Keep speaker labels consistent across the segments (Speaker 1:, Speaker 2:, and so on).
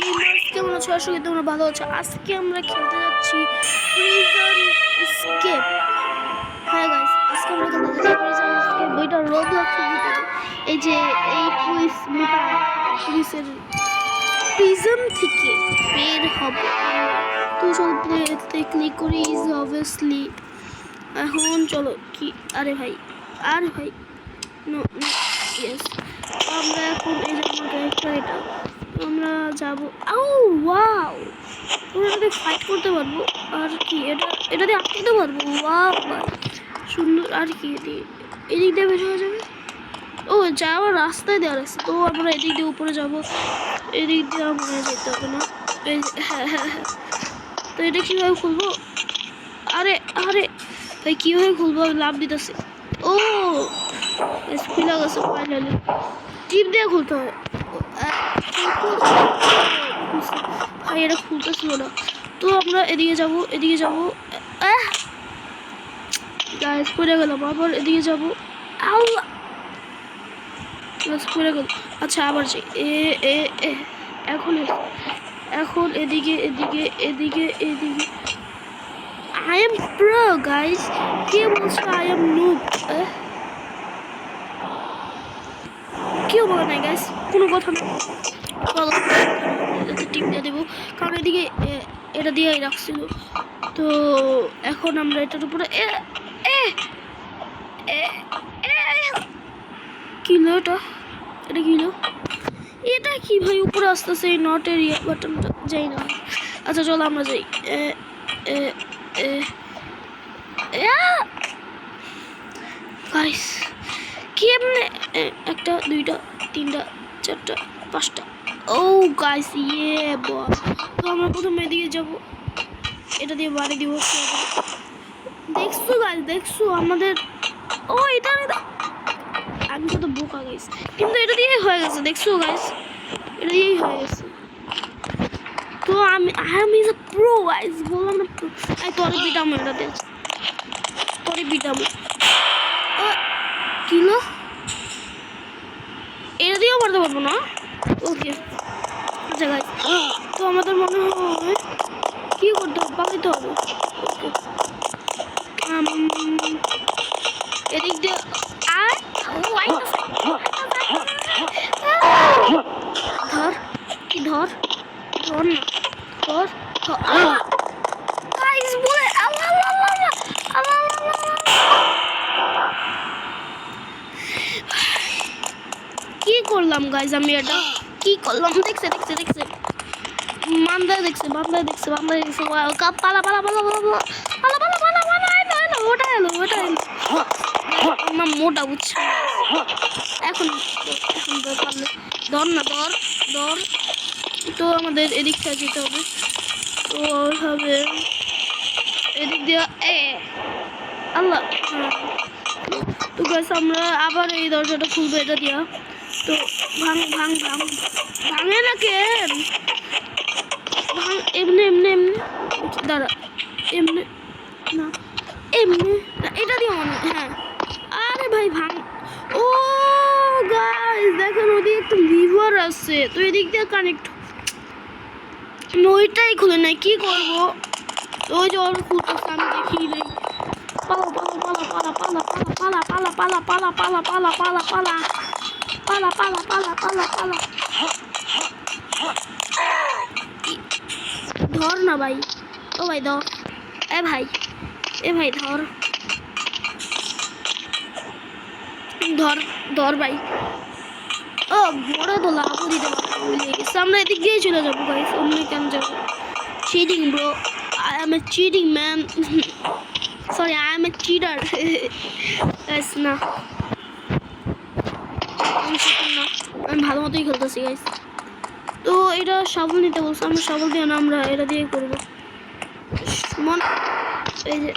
Speaker 1: Gamers কেমন আছো? আশা করি তোমরা ভালো আছো। আজকে আমরা খেলতে যাচ্ছি প্রিজন এসকেপ। হ্যাঁ গাইস, আজকে আমরা খেলতে যাচ্ছি প্রিজন এসকেপ। বইটা রোবলক্সের ভিতরে। এই যে এই পুলিশের প্রিজন থেকে বের হবে। তো চলো প্লেতে ক্লিক করি। ইজ অবভিয়াসলি এখন চলো কি আরে ভাই নো ইয়েস। আমরা এখন এই যে আমার ক্যারেক্টার এটা আমরা যাব। ও ওয়াও, আমরা এটা ফাইট করতে পারবো আর কি এটা দিয়ে আটকাতে পারবো। ওয়াও ভাই সুন্দর। আর কি এদিক দিয়ে বের হয়ে যাবে। ও যাওয়ার রাস্তায় দেওয়া আছে, তো আমরা এদিক দিয়ে উপরে যাব। এদিক দিয়ে আমরা যেতে হবে না। হ্যাঁ, তো এটা কীভাবে খুলবো? আরে ভাই কীভাবে খুলবো? আমি লাভ দিতেছি। ও খুলে গেছে ফাইনালি। টিপ দিয়ে খুলতে হয়। ভাই এটা খুলতেছিল না। তো আমরা এদিকে যাবো। গাইস পড়ে গেলাম। আবার এদিকে যাবো। পড়ে গেল। আচ্ছা আবার যাই। এখন এদিকে আই এম প্রো গাইস। কে বলছো আই এম নুব? কেউ বলে নাই গাইস, কোনো কথা না। টিপ দিয়ে দেবো, কারণ এদিকে এটা দিয়েই রাখছিল। তো এখন আমরা এটার উপরে কিলো এটা কিলো এটা কি ভাই উপরে আসতেছে? এই নট এরিয়া বাটনটা যাই না। আচ্ছা চলো আমরা যাই। গাইস কেমনে একটা দুইটা তিনটা চারটা পাঁচটা। ও গাইস বল। তো আমরা প্রথমে এদিকে যাব, এটা দিয়ে বাড়ি দিব। দেখছো গাইস, দেখছো আমাদের। ও এটা আমি কত বোকা গাইস, কিন্তু এটা দিয়েই হয়ে গেছে। দেখছো গাইস, এটা দিয়েই হয়ে গেছে। তো আমি ইজ আ প্রো গাইস, বললাম না প্রো। তোরে বিটাম, এটা দেখ তোরে বিটাম। কিলো এটা দিয়েও মারতে পারবো না। ওকে আচ্ছা গাইস, তো আমাদের মনে হয় কি করতে হবে? পালাইতে হবে। ওকে এদিক দিয়ে ধর না ধর। গাইস বলে কি করলাম গাইস? আমি এটা কি করলাম? দেখছে বান্দায় দেখছে। পালা ওটা এলো আমার মোটা বুঝছে। এখন পারলে ধর না ধর। তো আমাদের এদিকটা যেতে হবে। তো হবে এদিক দিয়ে আল্লাহ। তো গাইস আমরা আবার এই দরজাটা খুলবো এটা দিয়া। তো ভাঙে না কেন? এমনি দাঁড়া, এমনি না এটা দিয়ে মনে। হ্যাঁ আরে ভাই ও গাইস দেখেন ওদিকে একটা লিভার আছে, তো এদিক দিয়ে কানেক্ট। ওইটাই খুলে নাই, কি করবো? ওই যে ওর খুলতেছে, আমি দেখি নাই। পালা ধর না ভাই। ও ভাই ধর। এ ভাই ধর ভাই। ও বড় তো লাভ দিতে পারবো। আমরা এদিক দিয়ে চলে যাবো গাইস, অন্য কেন যাবো? Cheating bro, I M A cheating man. Sorry I M a cheater. না আমি ভালো মতোই খেলতেছি গাইস। তো এটা শাবল নিতে বলছে, আমরা শাবল দিয়ে না, আমরা এটা দিয়ে করবো। এই যে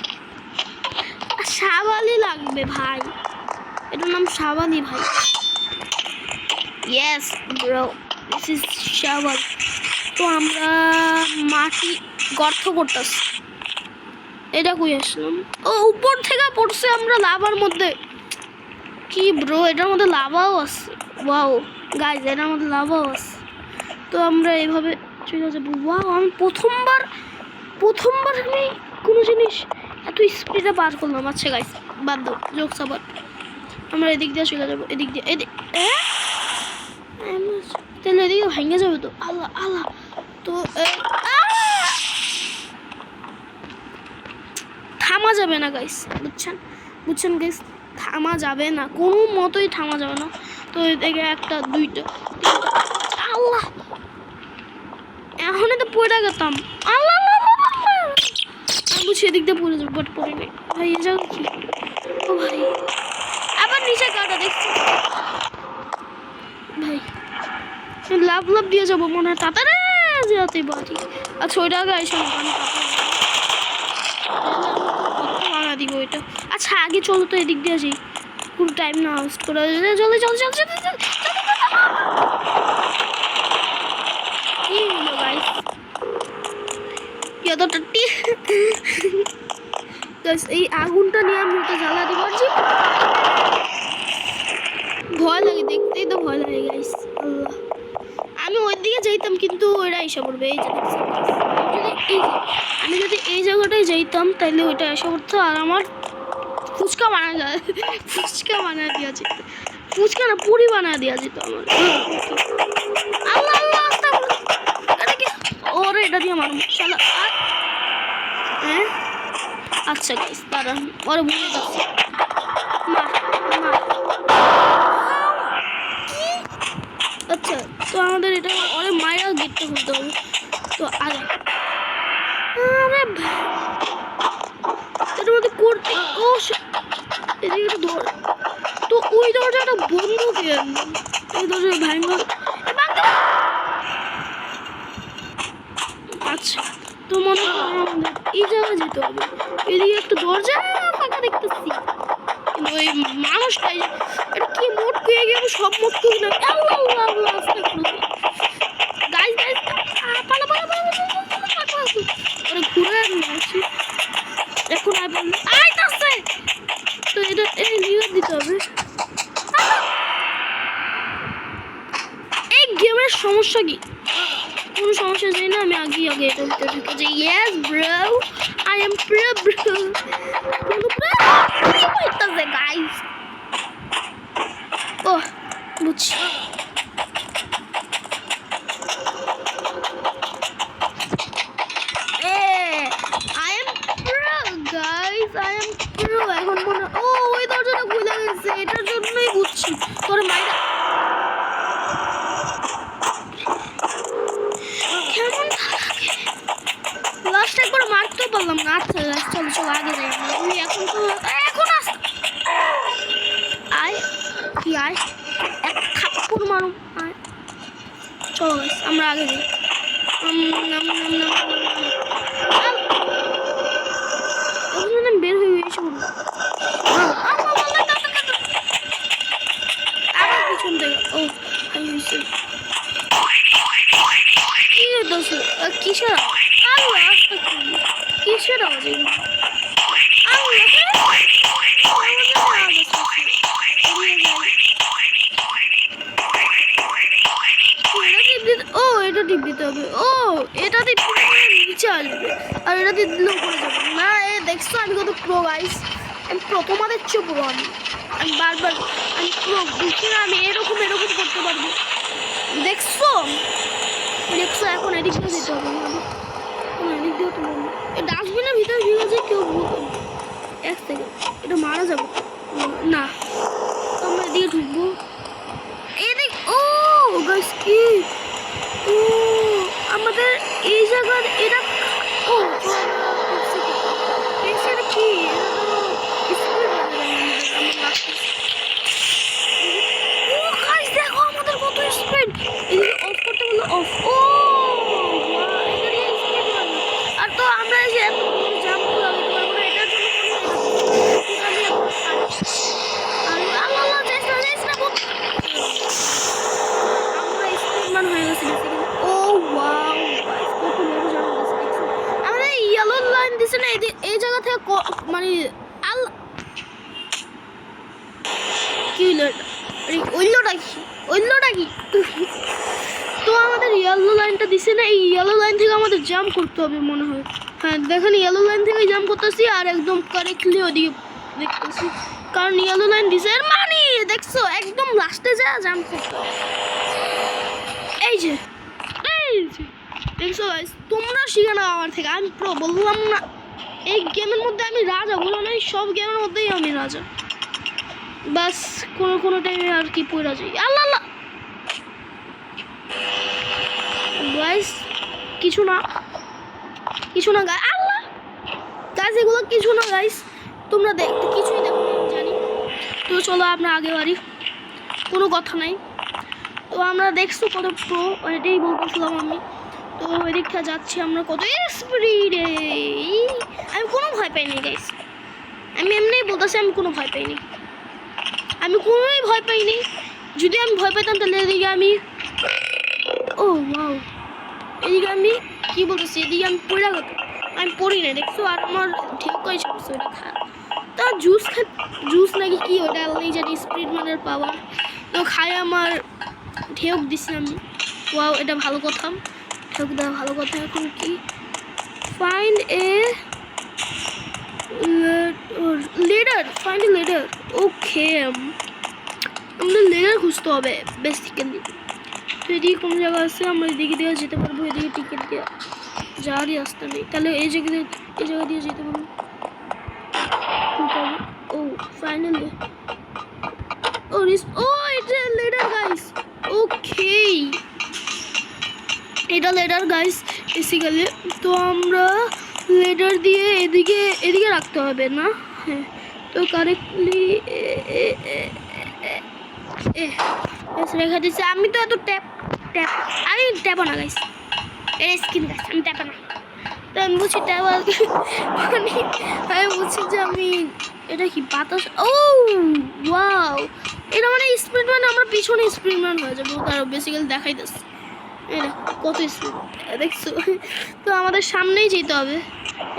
Speaker 1: শাবালি লাগবে ভাই, এটার নাম শাবালি ভাই। ইয়েস ব্রো, দিস ইজ শাবাল। তো আমরা মাটি গর্ত করতেছি। এটা কই আসলাম? ও উপর থেকে পড়ছে আমরা লাভার মধ্যে। কি ব্রো, এটার মধ্যে লাভাও আছে। ওয়াও গাইস, এটার মধ্যে লাভাও আছে। তো আমরা এভাবে চলে যাবো। ওয়াও, আমি প্রথমবার আমি কোনো জিনিস এত স্পিডে পার করলাম। আচ্ছা গাইস, বাদ দাও জোকস। আবার আমরা এদিক দিয়ে চলে যাবো, এদিক দিয়ে তাহলে এদিকে ভেঙে যাবে তো। আল্লাহ আল্লাহ। তো থামা যাবে না গাইস, বুঝছেন গাইস, থামা যাবে না, কোনো মতোই থামা যাবে না। তো এদিকে একটা দুইটা তিনটা, আল্লাহ এখন তো পড়ে গেতাম। আল্লাহ আমি বুঝছি এদিক দিয়ে পড়ে যাবো, বাট পড়ে নেই ভাই। এ যাও কি, ও ভাই আবার নিচে গাটা দেখছি ভাই। লাভ দিয়ে যাবো মনে হয়, তাড়াতাড়ি যেতে পারি। আচ্ছা ওইটা আগে এসে ভাঙা দিব ওইটা। আচ্ছা আগে চলো তো এদিক দিয়ে যাই, পুরো টাইম না ওয়েস্ট করে। চলে চল চল চল কি হলো গাইস, এই আগুনটা নিয়ে আমি ওটা জ্বালাতে পারছি। ভয় লাগে, দেখতেই তো ভয় লাগে গাইস। আল্লাহ, আমি ওই দিকে যাইতাম কিন্তু ওইটা এসে পড়বে। এই যে আমি যদি এই জায়গাটায় যাইতাম তাহলে ওইটা এসে পড়তো আর আমার ফুচকা বানা দেওয়া যেত। ফুচকা না, পুরি বানা দেওয়া যেত আমার। আল্লাহ আল্লাহ, এটা কি ওরে, এটা দিয়ে মারুন শালা। হ্যাঁ আচ্ছা গাইস দাঁড়ান, ওরে ভুলে যাচ্ছে। আচ্ছা তো আমাদের এটা অনেক মায়েরা গেটটা খুলতে হবে। তো আরে এটার মধ্যে করতে ও এদিকে ধর। তো ওই দরজাটা বন্ধ কেন? এই দরজা ভাঙা। আচ্ছা তো মনে হয় আমাদের এই জায়গায় যেতে হবে। এদিকে একটা দরজা ফাঁকা দেখতেছি, কিন্তু ওই মানুষটাই এটা কি মোট পেয়ে গেল, সব মোট পেয়ে গেল। ঘুরে আসি এখন। আইতাছে তো এটা এই নিয়ে দিতে হবে। এই গেমের সমস্যা কি? কোনো সমস্যা নেই না, আমি আগে এটা ভিতরে ঢুকে যাই। Yes bro, I am pro bro. হইতাছে গাইস। ও বুঝছি, এখন মনে ও ওই দরজাটা খুলে গেছে, এটার জন্যই বুঝছি। তোর মাইরা কেমন লাস্ট একবার মারতেও পারলাম না। আচ্ছা চলো চলো আগে যাই। আমি এখন তো এখন আয় কি আয়, এক থাপ্পড় মারো আয়। চলো আমরা আগে যাই। বের হয়ে এসে বলবো আবার পিছন থেকে। ও কিসের কিসের আওয়াজ? ও এটা টিপ দিতে হবে। ও এটাতে নিচে আসবে আর এটাতে দিলে উপরে যাবে না। এ দেখছো আমি কত প্রো গাইস, আমি প্রো, তোমাদের চেয়ে প্রো। আমি বারবার আমি প্রো বুঝছি না, আমি এরকম করতে পারবো। দেখছো এখন এদিক দিয়ে দিতে হবে। এদিক দিয়ে তো এই ডাস্টবিনের ভিতরে ভিড় আছে, কেউ এক সেকেন্ড এটা মারা যাবে না। তো আমরা এদিকে ঢুকবো। এদিক ও গাইস কি ও আমাদের এই জায়গার এটা ও এসের কি দেখো আমাদের কত স্পিড। অফ করতে বললো অফ। ও আর তো আমরা এসে এত জাম্প লাগাতে পারবো না, এটার জন্য হয়ে গেছে। ও ওয়াও কত বড় জায়গা দিছে। আমাদের ইয়েলো লাইন দিছে না এই জায়গা থেকে মানে কি হলো? ওইলোটা কি তো তো আমাদের ইয়েলো লাইনটা দিছে না, এই ইয়েলো লাইন থেকে আমাদের জাম্প করতে হবে মনে হয়। হ্যাঁ দেখেন ইয়েলো লাইন থেকে জাম্প করতেছি আর একদম কারেক্টলি ওদিকে দেখতেছি, কারণ ইয়েলো লাইন দিছে এর মানে দেখছো একদম লাস্টে যা জাম্প করতে হবে। এই যে দেখছো গাইস, তোমরা শিখে নাও আমার থেকে, আমি প্রো বললাম না এই গেমের মধ্যে আমি রাজা, বলো না সব গেমের মধ্যেই আমি রাজা, বাস কোনো টাইমে আর কি পড়া যায়। আল্লাহ আল্লাহ গাইস, কিছু না গাইস, আল্লাহ গাইস এগুলো কিছু না গাইস, তোমরা দেখতে কিছুই দেখো না জানি। তো চলো আমরা আগে বাড়ি, কোনো কথা নাই। তো আমরা দেখছো কত প্রো, এটাই বলতেছিলাম আমি। তো এদিকটা যাচ্ছি আমরা কত স্পিডে, আমি কোনো ভয় পাইনি গাইস, আমি এমনিই বলতেছি আমি কোনো ভয় পাইনি, আমি কোনোই ভয় পাইনি। যদি আমি ভয় পেতাম তাহলে এদিকে আমি ও ওয়াও, এদিকে আমি কি বলতেছি, এদিকে আমি পড়ে গেতাম, আমি পড়ি না দেখছো, আর আমার ঠিক করে ছাড়ছে ওটা খা, তা জুস নাকি কি ওটা নেই জানি, স্পিড মানের পাওয়ার, তো খাই আমার ঢেউক দিছি আমি। ওয়াও এটা ভালো কথা, ঢেউক দেওয়া ভালো কথা। এখন কি find a leader, find a leader, okay আমাদের লিডার খুঁজতে হবে বেসিক্যালি। তো এদিকে কোন জায়গা আছে, আমরা এদিকে দিয়ে যেতে পারবো, এদিকে টিকিট দিয়ে যাওয়ারই রাস্তা নেই, তাহলে এই জায়গা দিয়ে যেতে পারবো। ও ফাইনালি ও এটা লিডার গাইস, ওকে এটা লিডার গাইস বেসিক্যালি। তো আমরা লিডার দিয়ে এদিকে রাখতে হবে না, হ্যাঁ তো কারেক্টলি রেখে দিচ্ছি। আমি তো এত আমি ট্যাপো না গাইস, এর স্কিন গাইস আমি ট্যাপো না, তো আমি বুঝছি ট্যাপ মানে আমি বুঝছি যে আমি এটা কি বাতাস, ও ওয়াও এটা মানে স্পিড মানে আমরা পিছনে স্পিড ম্যান হয়ে যাবো, তার বেসিক্যালি দেখাইতেছে এটা কত স্পিড দেখছো। তো আমাদের সামনেই যেতে হবে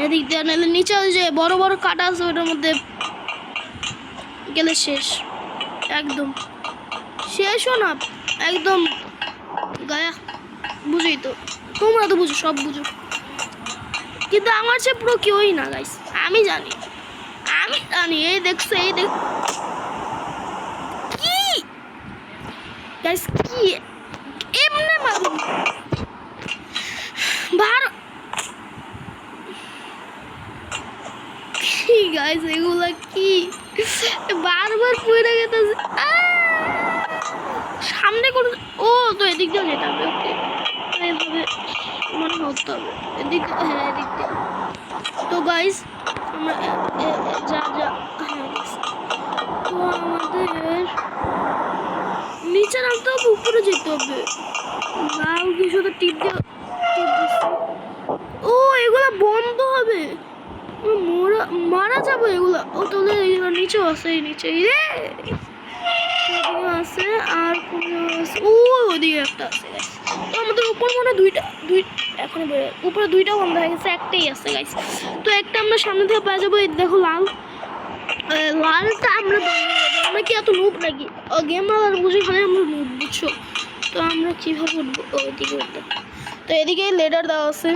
Speaker 1: এদিক দিয়ে, নাহলে নিচে যে বড় বড় কাটা আছে ওটার মধ্যে গেলে শেষ, একদম শেষও না একদম গায়া, বুঝোই তো, তোমরা তো বুঝো, সব বুঝো, কিন্তু আমার চেয়ে পুরো কেউই না গাইস, আমি জানি এই দেখছো এই দেখ কি গাইস, কি এমনে মারুন ভার কি গাইস, এগুলা কি বারবার পড়ে গেছে সামনে কোন, ও তো এদিক দিয়ে যেতে হবে, ওকে এইভাবে মনে হতে হবে, এদিক হ্যাঁ এদিক দিয়ে। তো গাইস আমরা যা হ্যাঁ তো আমাদের নিচে নামতে হবে, উপরে যেতে হবে, নাও কিছু তো টিপ ও এগুলা বন্ধ হবে, মারা যাবো এগুলা। ও তাহলে নিচেও আছে, এই নিচে রে আছে আর ও ওদিকে একটা আছে গাইস। তো আমাদের উপর মনে দুই এখন উপরে দুইটা বন্ধ হয়ে গেছে, একটাই আছে গাইস। তো একটা আমরা সামনে থেকে পেয়ে যাবো, এই দেখো লালটা আমরা কি এত নুব নাকি, ও গেম আর বুঝি খালি আমরা নুব বুঝছো। তো আমরা কীভাবে উঠবো, ওইদিকে উঠবো, তো এদিকে লেডার দেওয়া আছে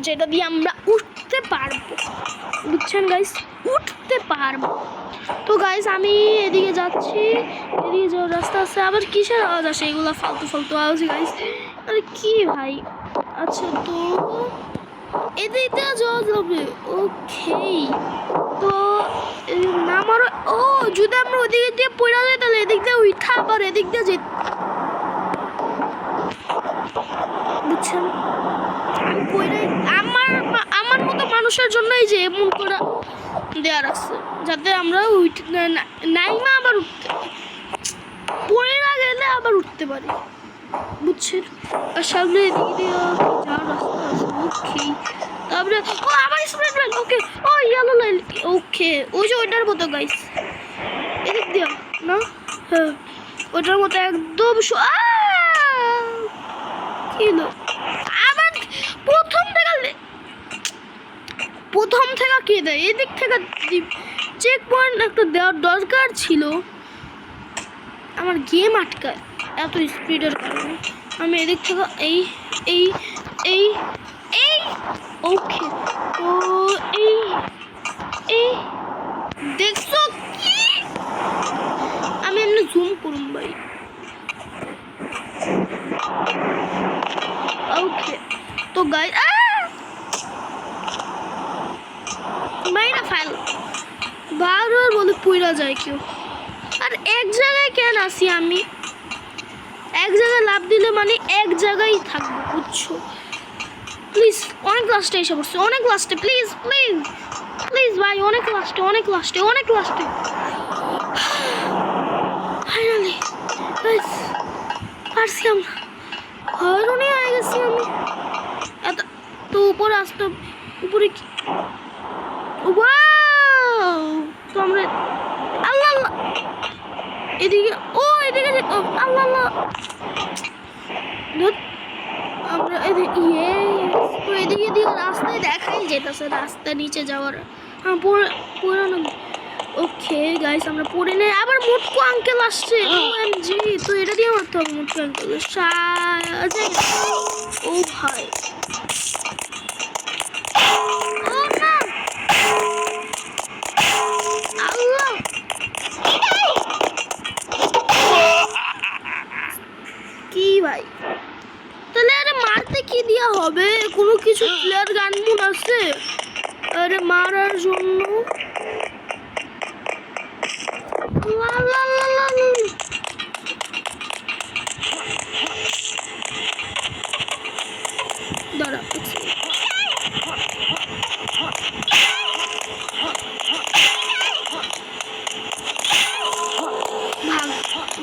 Speaker 1: যেটা দিয়ে আমরা উঠতে পারবো, বুঝছেন গাইস, উঠতে পারবো। তো গাইস আমি এদিকে যাচ্ছি, এদিকে যাওয়ার রাস্তা আছে, আবার কিসের আওয়াজ আসে, এগুলো ফালতু আওয়াজ গাইস, আরে কি ভাই। আচ্ছা তো এদিকে যাওয়া যাবে, ওকে তো নামারও, ও যদি আমরা ওদিকে দিয়ে পড়া যায় তাহলে এদিক দিয়ে উঠা আবার এদিক দিয়ে যেতে, বুঝছেন, আমার মতো মানুষের জন্যই যে এমন করে দেওয়া রাখছে, যাতে আমরা নাইমা আবার উঠতে পড়ে না গেলে আবার উঠতে পারি, বুঝছেন। আর সামনে এদিকে দিয়ে যাওয়ার রাস্তা আছে, ওকে তারপরে ও আবার স্প্রেড লাইন, ওকে ও ইয়েলো লাইন, ওকে ওই যে ওইটার মতো গাইস, এদিক দিয়ে না, হ্যাঁ ওইটার মতো একদম কি না, আবার প্রথম থেকে কে দেয়, এদিক থেকে চেক পয়েন্ট একটা দেওয়ার দরকার ছিল, আমার গেম আটকায় এত স্পিডের কারণে। আমি এদিক থেকে এই এই এই এই ওকে তো এই এই দেখছো কি আমি এমনি জুম করুম ভাই ওকে তো গাই বাইরে ফাইল বারবার বলে পুইরা যায় কেউ আর এক জায়গায় কেন আসি আমি এক জায়গায় লাভ দিলে মানে এক জায়গায় থাকবো বুঝছো প্লিজ অনেক লাস্টে এসে পড়ছে অনেক লাস্টে প্লিজ প্লিজ প্লিজ ভাই অনেক লাস্টে অনেক লাস্টে অনেক লাস্টে ফাইনালি পারছি আমরা হয়রানি হয়ে গেছি আমি এত তো উপরে আসতে উপরে কি তো আমরা আল্লাহ আল্লাহ এদিকে এদিকে আল্লাহ আল্লাহ আমরা এদিকে এদিকে রাস্তায় দেখাই যেতেছে রাস্তা নিচে যাওয়ার পুরানো ওকে গাইস আমরা পড়ে নেই আবার মোটকু আঙ্কেল আসছে ওএমজি তো এটা দিয়ে মারতে হবে মোটকু আঙ্কেল ও ভাই ও না আল্লাহ কি ভাই তাহলে আরে মারতে কি দিয়া হবে কোনো কিছু প্লেয়ার গান মুড আছে আরে মারার জন্য দাঁড়া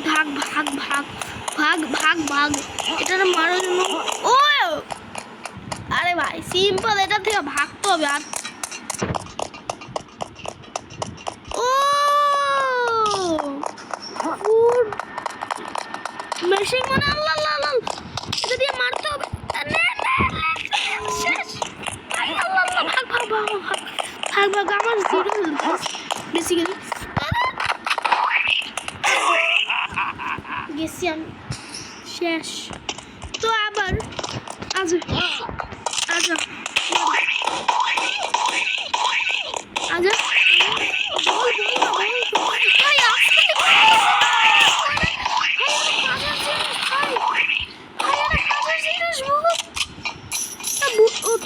Speaker 1: ভাগ ভাগ ভাগ ভাগ ভাগ ভাগ এটা মারার জন্য ও আরে ভাই সিম্পল এটা থেকে ভাগতে হবে আর ও মেশিং মানে আল্লাহ আল্লাহ এটা দিয়ে মারতে হবে শেষ আল্লাহ আল্লাহ ভাগ ভাগ ভাগ ভাগ ভাগ আমার জিরো বেসিক্যালি গেছি আমি শেষ তো আবার আজ আচ্ছা আচ্ছা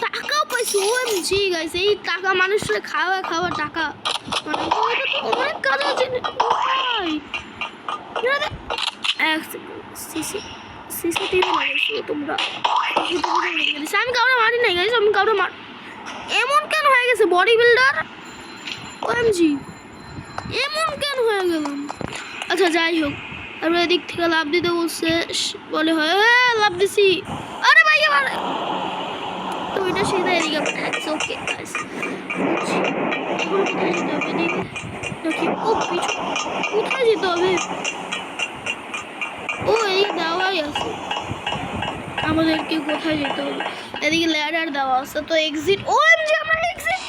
Speaker 1: টাকাও পাইছি ওএমজি গাইস এই টাকা মানুষের খাওয়া খাওয়া টাকা মানে অনেক কাজ আছে সিসিটিভি লাগাইছি তোমরা আমি কাউরে মারি নাই গাইস আমি কাউরে এমন কেন হয়ে গেছে বডি বিল্ডার ওএমজি এমন কেন হয়ে গেলাম আচ্ছা যাই হোক আমরা এদিক থেকে লাভ দিতে বলছে বলে হয় লাভ দিছি আরে ভাই এবার তো এটা সেটা এদিকে ইটস ওকে গাইস কোথায় যেতে হবে এদিকে দেখি ও পিছু কোথায় যেতে হবে ও এই দেওয়াই আছে আমাদেরকে কোথায় যেতে হবে এদিকে ল্যাডার দেওয়া আছে তো এক্সিট ওএমজি আমরা এক্সিট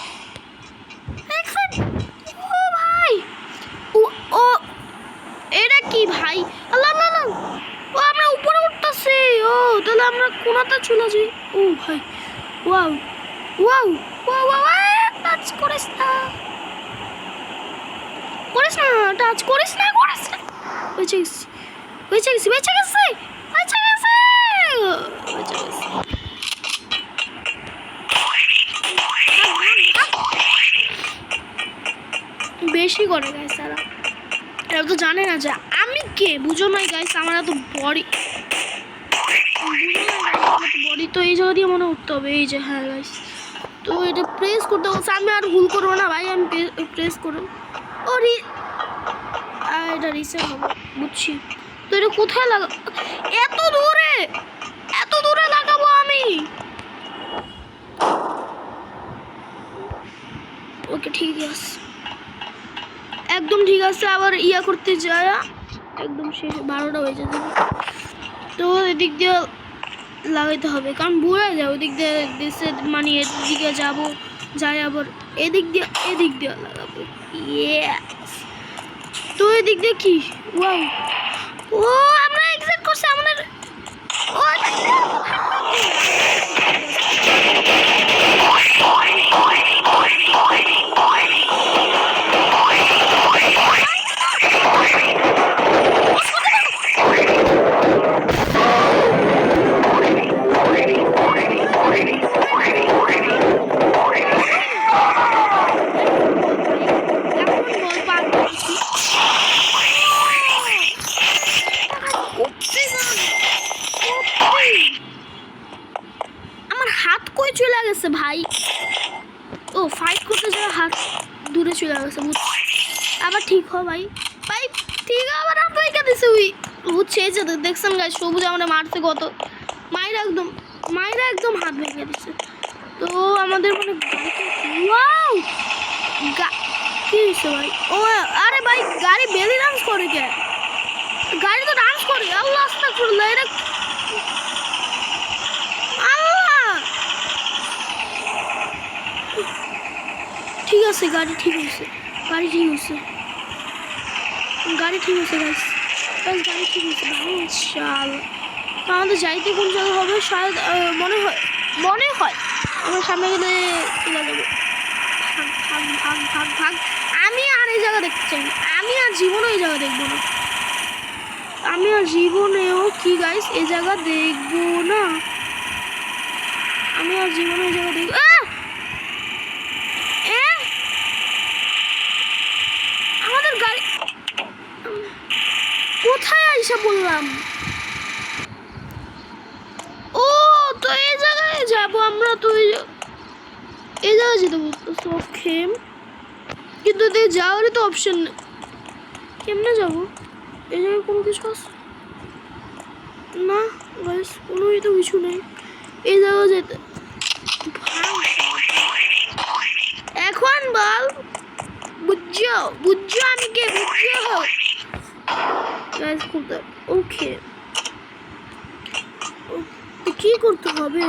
Speaker 1: ও ভাই ও এটা কি ভাই আল্লাহ আল্লাহ ও আমরা উপরে উঠতেছি ও তাহলে আমরা কোনাতে চলে যাই ও ভাই wow wow wow wow touch করিস না টাচ করিস না বেঁচে গেছি বেশি করে গাইস তারা এরা তো জানে না যে আমি কে বুঝো নাই গাইস আমার এত বডি তো এই জায়গা দিয়ে মনে উঠতে হবে এই যে হ্যাঁ গাইস তো এটা প্রেস করতে বলছে আমি আর ভুল করবো না ভাই আমি প্রেস করব ও এটা রিসেট হবে বুঝছি তো এটা কোথায় লাগা এত দূরে লাগাবো আমি ওকে ঠিক আছে একদম ঠিক আছে আবার ইয়া করতে যায় একদম শেষ 12টা হয়ে যাবে তো এদিক দিয়ে লাগাইতে হবে কারণ বুড়া যায় ওদিক দিয়ে দেশে মানে এদিকে যাবো যাই আবার এদিক দিয়ে লাগাবো ইয়েস তো এদিক দিয়ে কি ওয়াও ও আমরা এক্সিট করছি আমাদের ও আমার হাত কই চলে গেছে ভাই। ও ফাইট করতে যাওয়া হাত দূরে চলে গেছে। আবার ঠিক হ ভাই ভাই ঠিক আবার হাত ভেঙে দিছে। ওই বুঝছে এই যে দেখছেন গাইস সবুজ আমরা মারছে কত মায়েরা একদম হাত ভেঙে দিচ্ছে। তো আমাদের মানে ওয়াও কি হয়েছে ভাই? ও আরে ভাই গাড়ি বেলি ডান্স করে কে? গাড়ি তো ডান্স করে। আল্লাহ আস্তাগফিরুল্লাহ। এটা আল্লাহ ঠিক আছে গাড়ি ঠিক হয়েছে গাইস গাড়ি ঠিক হয়েছে ইনশাআল্লাহ। আমাদের যাইতে কোন জায়গা হবে শায়দ মনে হয় আমার সামনে গেলে চলে যাবে। ভাগ আমি আর এই জায়গা দেখতে চাই না। আমি আর জীবনেও এই জায়গা দেখবো না। আমি আর জীবনেও কি গাইস এই জায়গা দেখবো না। আমি আর জীবনে এই জায়গা দেখবো। আমাদের গাড়ি কোথায় আইসা বললাম? ও তো এই জায়গায় যাবো আমরা। তো এই জায়গায় যেতে বলতেছি ওকে, কিন্তু যাওয়ারই তো অপশন নেই। কেমনে যাবো? এই জায়গায় কোনো কিছু আছে না গাইস, কোনোই তো কিছু নেই এই জায়গায় যেতে। এখন বল বুঝছো আমি কে? বুঝছো গাইস খুলতে ওকে। কি করতে হবে?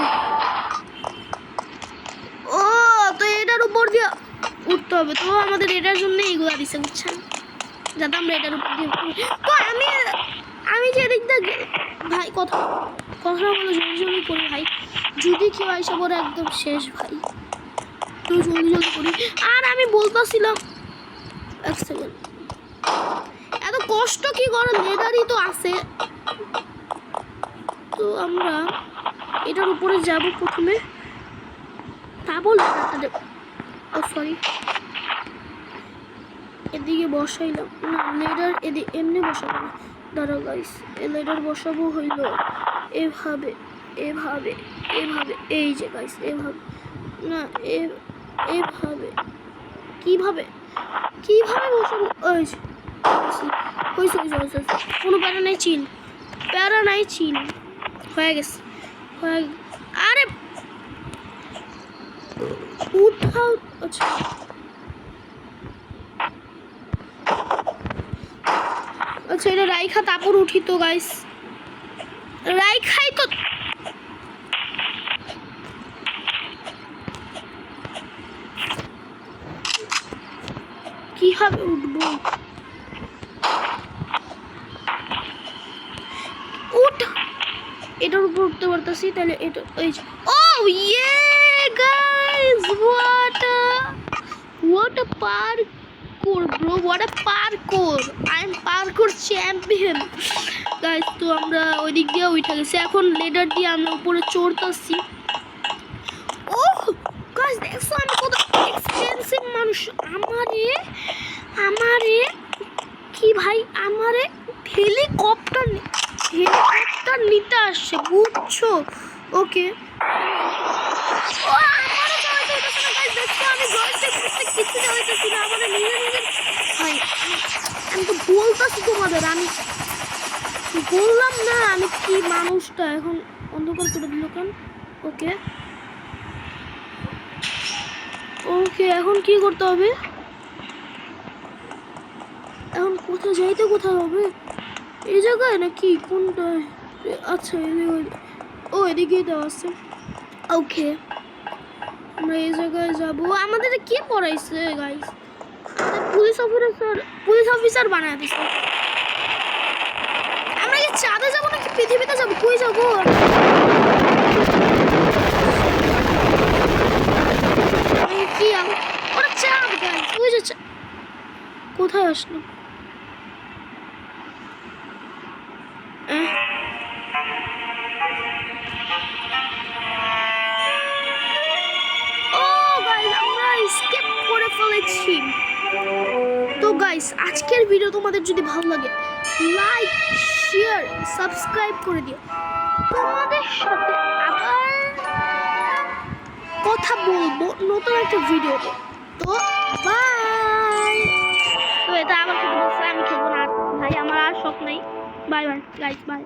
Speaker 1: ও তো এটার উপর দিয়ে উঠতে হবে। তো আমাদের এটার জন্য এইগুলা দিছে বুঝছেন, যাতে আমরা এটার উপর দিয়ে তো আমি যে এদিক দিয়ে ভাই কথা বলে জলদি করি ভাই। যদি কেউ আইসা পরে একদম শেষ ভাই। তো জলদি করি। আর আমি বলতেছিলাম এক সেকেন্ড, এত কষ্ট কি করে? লেদারই তো আছে। তো আমরা এটার উপরে যাব প্রথমে, তারপর লেদারটা দেব। ও সরি এদিকে বসাইলাম না লেদার, এদিকে এমনি বসাবো না। দাঁড়াও গাইস লেদার বসাবো হইল এভাবে এই যে গাইস এভাবে না এভাবে কিভাবে বসাবো? হয়েছে কোনো প্যারা নাই চিল হয়ে গেছে। আরে উঠাও। আচ্ছা এটা রাইখা তারপর উঠি তো গাইস। রাইখাই তো কিভাবে উঠবো? এটার উপর উঠতে পারতেছি তাহলে এটা ওই ও ইয়ে guys what a parkour bro, what a parkour, I am parkour champion guys. তো আমরা ওই দিক দিয়ে উঠে গেছি। এখন লেডার দিয়ে আমরা উপরে চড়তেছি। ও গাইস দেখছো আমি কত এক্সপেন্সিভ মানুষ। আমারে কি ভাই আমারে হেলিকপ্টার নিতে আসছে বুঝছো? ওকে আমি তো বলতেছি তোমাদের, আমি বললাম না আমি কি মানুষটা। এখন অন্ধকার করে দিল কেন? ওকে এখন কি করতে হবে? এখন কোথায় হবে? এই জায়গায় নাকি কোনটায়? আচ্ছা এদিকেই দেওয়া আছে। ওকে আমরা এই জায়গায় যাবো। আমাদের কে পড়াইছে গাইস? পুলিশ অফিসার বানায় দিছে। আমরা কি চাঁদে যাবো নাকি পৃথিবীতে যাবো? কই যাবো? কি ওরা চাঁদ গাইস, ওই যে কোথায় আসলো? ও গাইস, আমরা এসকেপ করে ফেলেছি। তো গাইস, আজকের ভিডিও তোমাদের যদি ভালো লাগে লাইক, শেয়ার, সাবস্ক্রাইব করে দিও। তোমাদের সাথে আবার কথা বলবো নতুন একটা ভিডিওতে। তো বাই। তো এটা আমার খেলতে বলছে, আমি খেলবো না ভাই, আমার আর শখ নাই। Bye bye guys, by.